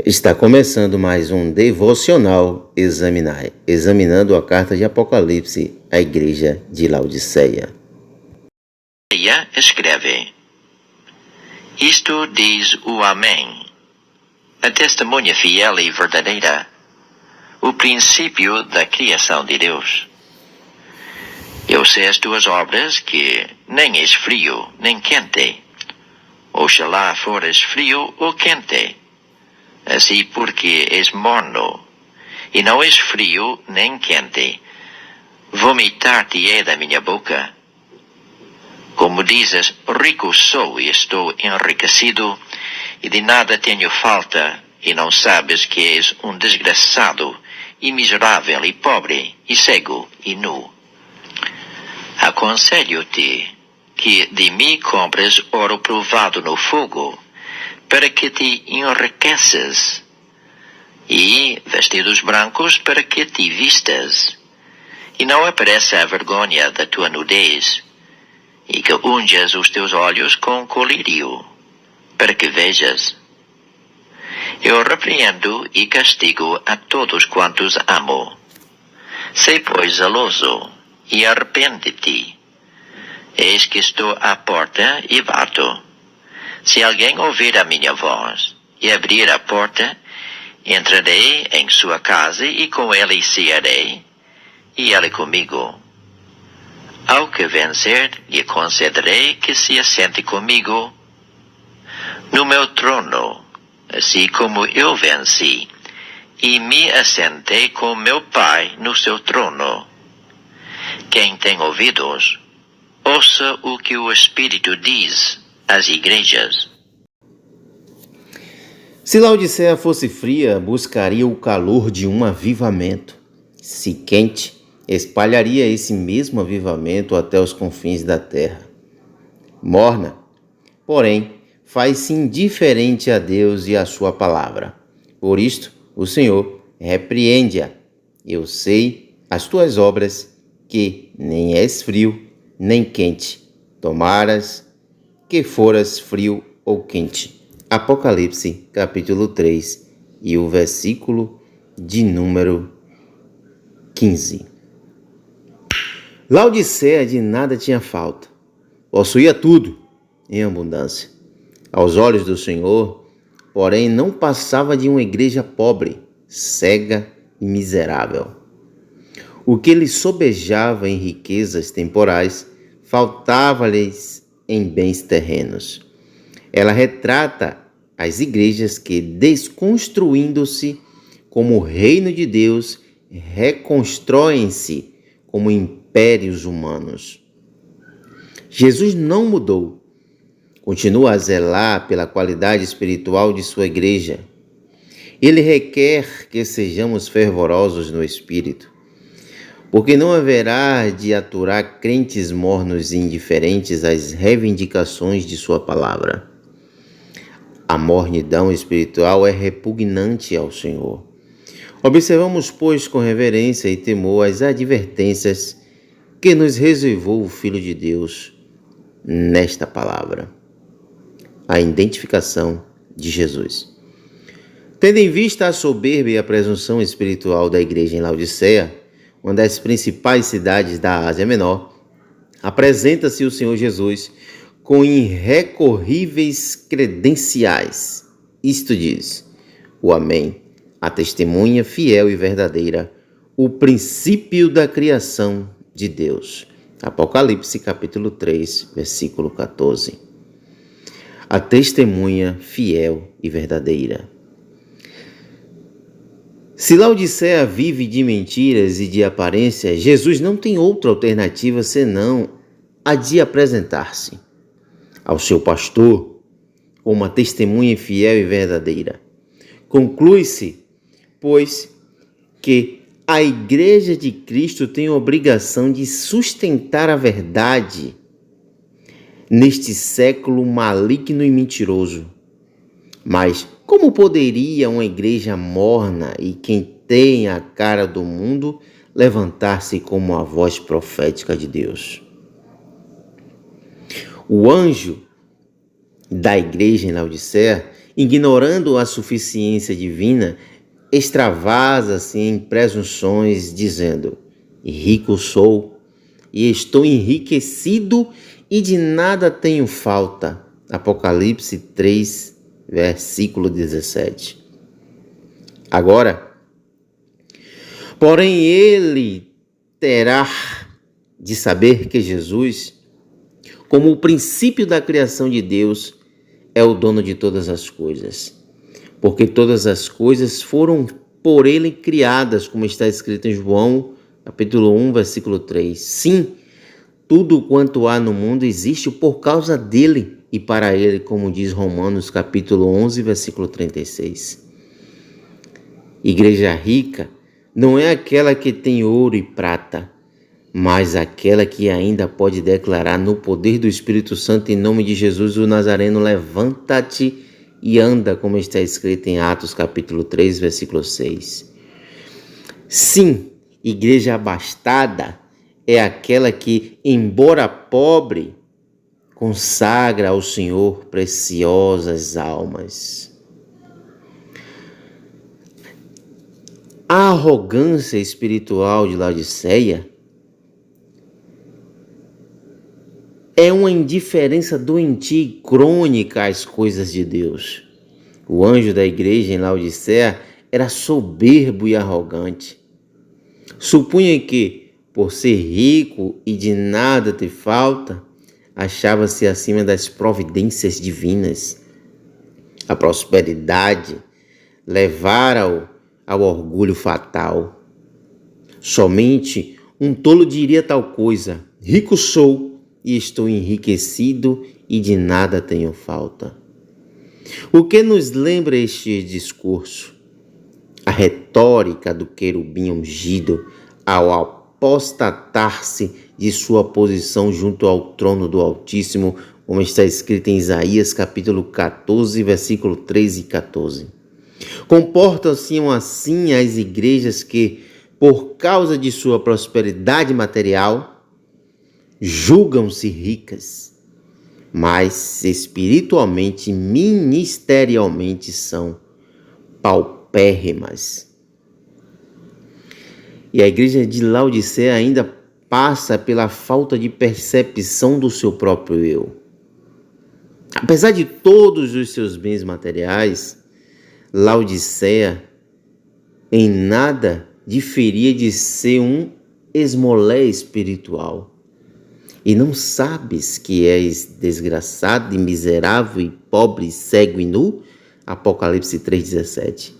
Está começando mais um devocional examinando a carta de Apocalipse à igreja de Laodiceia. Escreve: Isto diz o Amém, a testemunha fiel e verdadeira, o princípio da criação de Deus. Eu sei as tuas obras, que nem és frio nem quente. Oxalá fores frio ou quente. Assim, porque és morno, e não és frio nem quente, vomitar-te-ei da minha boca. Como dizes, rico sou e estou enriquecido, e de nada tenho falta, e não sabes que és um desgraçado, e miserável, e pobre, e cego, e nu. Aconselho-te que de mim compres ouro provado no fogo, para que te enriqueças, e vestidos brancos para que te vistas, e não apareça a vergonha da tua nudez, e que unjas os teus olhos com colírio, para que vejas. Eu repreendo e castigo a todos quantos amo. Sei, pois, zeloso, e arrepende-te. Eis que estou à porta e bato. Se alguém ouvir a minha voz e abrir a porta, entrarei em sua casa e com ele cearei, e ele comigo. Ao que vencer, lhe concederei que se assente comigo no meu trono, assim como eu venci, e me assentei com meu Pai no seu trono. Quem tem ouvidos, ouça o que o Espírito diz às igrejas. Se Laodiceia fosse fria, buscaria o calor de um avivamento. Se quente, espalharia esse mesmo avivamento até os confins da terra. Morna, porém, faz-se indiferente a Deus e a sua palavra. Por isto, o Senhor repreende-a. Eu sei as tuas obras, que nem és frio, nem quente. Tomaras que foras frio ou quente. Apocalipse, capítulo 3, e o versículo de número 15. Laodiceia de nada tinha falta. Possuía tudo em abundância. Aos olhos do Senhor, porém, não passava de uma igreja pobre, cega e miserável. O que lhe sobejava em riquezas temporais, faltava-lhes em bens terrenos. Ela retrata as igrejas que, desconstruindo-se como o reino de Deus, reconstroem-se como impérios humanos. Jesus não mudou. Continua a zelar pela qualidade espiritual de sua igreja. Ele requer que sejamos fervorosos no espírito, porque não haverá de aturar crentes mornos e indiferentes às reivindicações de sua palavra. A mornidão espiritual é repugnante ao Senhor. Observamos, pois, com reverência e temor as advertências que nos reservou o Filho de Deus nesta palavra. A identificação de Jesus. Tendo em vista a soberba e a presunção espiritual da igreja em Laodiceia, uma das principais cidades da Ásia Menor, apresenta-se o Senhor Jesus com irrecorríveis credenciais. Isto diz o Amém, a testemunha fiel e verdadeira, o princípio da criação de Deus. Apocalipse, capítulo 3, versículo 14. A testemunha fiel e verdadeira. Se Laodiceia vive de mentiras e de aparência, Jesus não tem outra alternativa senão a de apresentar-se ao seu pastor como uma testemunha fiel e verdadeira. Conclui-se, pois, que a Igreja de Cristo tem a obrigação de sustentar a verdade neste século maligno e mentiroso. Mas como poderia uma igreja morna e quem tem a cara do mundo levantar-se como a voz profética de Deus? O anjo da igreja em Laodiceia ignorando a suficiência divina, extravasa-se em presunções, dizendo: rico sou e estou enriquecido e de nada tenho falta. Apocalipse 3, versículo 17. Agora, porém, ele terá de saber que Jesus, como o princípio da criação de Deus, é o dono de todas as coisas. Porque todas as coisas foram por ele criadas, como está escrito em João, capítulo 1, versículo 3. Sim, tudo quanto há no mundo existe por causa dele e para ele, como diz Romanos, capítulo 11, versículo 36. Igreja rica não é aquela que tem ouro e prata, mas aquela que ainda pode declarar no poder do Espírito Santo, em nome de Jesus o Nazareno: levanta-te e anda, como está escrito em Atos capítulo 3, versículo 6. Sim, igreja abastada é aquela que, embora pobre, consagra ao Senhor preciosas almas. A arrogância espiritual de Laodiceia é uma indiferença doentia e crônica às coisas de Deus. O anjo da igreja em Laodiceia era soberbo e arrogante. Supunha que, por ser rico e de nada ter falta, achava-se acima das providências divinas. A prosperidade levara-o ao orgulho fatal. Somente um tolo diria tal coisa: rico sou e estou enriquecido e de nada tenho falta. O que nos lembra este discurso? A retórica do querubim ungido ao apostatar-se de sua posição junto ao trono do Altíssimo, como está escrito em Isaías capítulo 14, versículo 13 e 14. Comportam-se assim as igrejas que, por causa de sua prosperidade material, julgam-se ricas, mas espiritualmente e ministerialmente são paupérrimas. E a igreja de Laodiceia ainda passa pela falta de percepção do seu próprio eu. Apesar de todos os seus bens materiais, Laodiceia em nada diferia de ser um esmolé espiritual. E não sabes que és desgraçado e miserável e pobre, cego e nu? Apocalipse 3,17.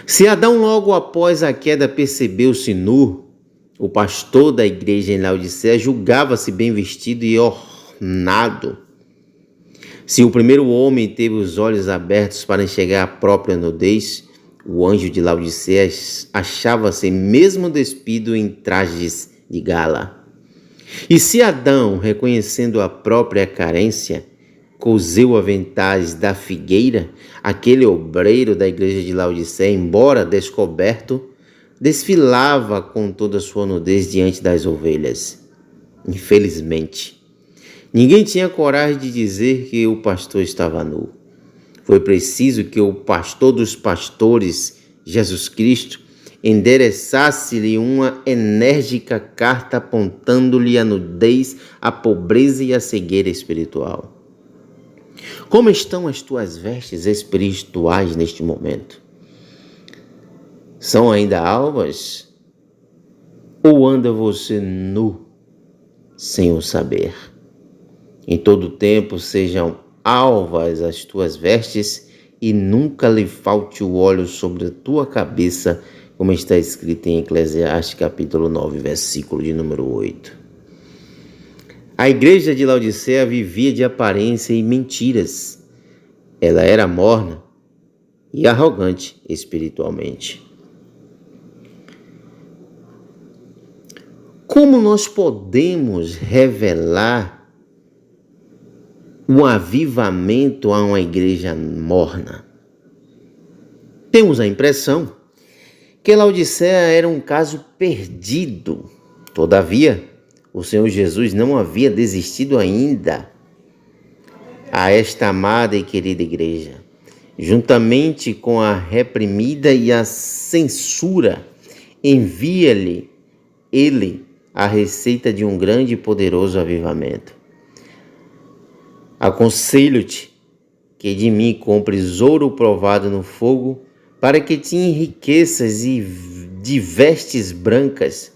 Se Adão logo após a queda percebeu-se nu, o pastor da igreja em Laodiceia julgava-se bem vestido e ornado. Se o primeiro homem teve os olhos abertos para enxergar a própria nudez, o anjo de Laodiceia achava-se mesmo despido em trajes de gala. E se Adão, reconhecendo a própria carência, coseu aventais da figueira, aquele obreiro da igreja de Laodiceia, embora descoberto, desfilava com toda a sua nudez diante das ovelhas. Infelizmente, ninguém tinha coragem de dizer que o pastor estava nu. Foi preciso que o pastor dos pastores, Jesus Cristo, endereçasse-lhe uma enérgica carta apontando-lhe a nudez, a pobreza e a cegueira espiritual. Como estão as tuas vestes espirituais neste momento? São ainda alvas? Ou anda você nu, sem o saber? Em todo tempo sejam alvas as tuas vestes e nunca lhe falte o óleo sobre a tua cabeça, como está escrito em Eclesiastes capítulo 9, versículo de número 8. A igreja de Laodiceia vivia de aparência e mentiras. Ela era morna e arrogante espiritualmente. Como nós podemos revelar um avivamento a uma igreja morna? Temos a impressão que Laodiceia era um caso perdido. Todavia, o Senhor Jesus não havia desistido ainda. a esta amada e querida igreja, juntamente com a reprimida e a censura, envia-lhe ele a receita de um grande e poderoso avivamento. Aconselho-te que de mim compres ouro provado no fogo, para que te enriqueças e de vestes brancas,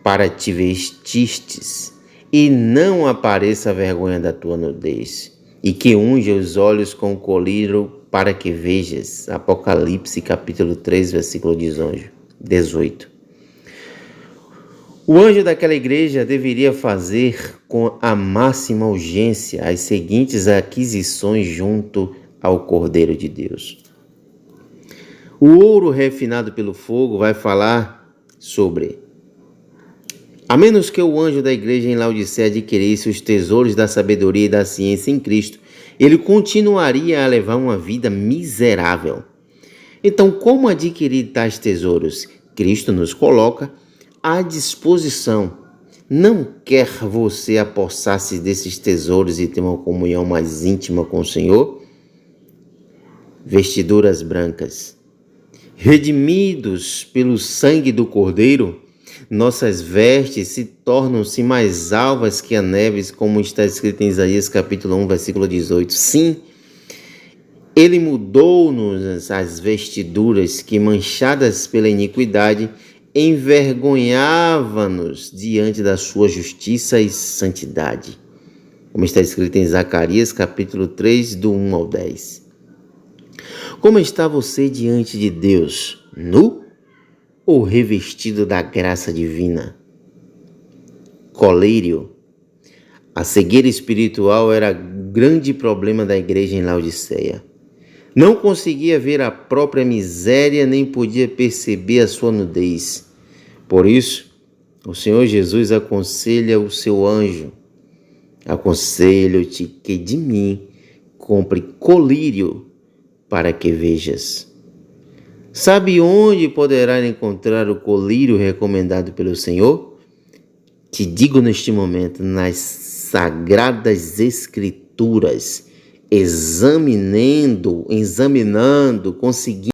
para te vestistes, e não apareça a vergonha da tua nudez, e que unja os olhos com colírio para que vejas. Apocalipse capítulo 3, versículo 18. O anjo daquela igreja deveria fazer com a máxima urgência as seguintes aquisições junto ao Cordeiro de Deus. O ouro refinado pelo fogo vai falar sobre: a menos que o anjo da igreja em Laodiceia adquirisse os tesouros da sabedoria e da ciência em Cristo, ele continuaria a levar uma vida miserável. Então, como adquirir tais tesouros? Cristo nos coloca à disposição. Não quer você apossar-se desses tesouros e ter uma comunhão mais íntima com o Senhor? Vestiduras brancas. Redimidos pelo sangue do Cordeiro, nossas vestes se tornam-se mais alvas que a neve, como está escrito em Isaías capítulo 1, versículo 18. Sim, ele mudou-nos as vestiduras que, manchadas pela iniquidade, envergonhava-nos diante da sua justiça e santidade, como está escrito em Zacarias capítulo 3, do 1 ao 10. Como está você diante de Deus? Nu ou revestido da graça divina? Colírio. A cegueira espiritual era grande problema da igreja em Laodiceia. Não conseguia ver a própria miséria, nem podia perceber a sua nudez. Por isso, o Senhor Jesus aconselha o seu anjo: aconselho-te que de mim compre colírio para que vejas. Sabe onde poderá encontrar o colírio recomendado pelo Senhor? Te digo neste momento, nas Sagradas Escrituras, examinando, conseguindo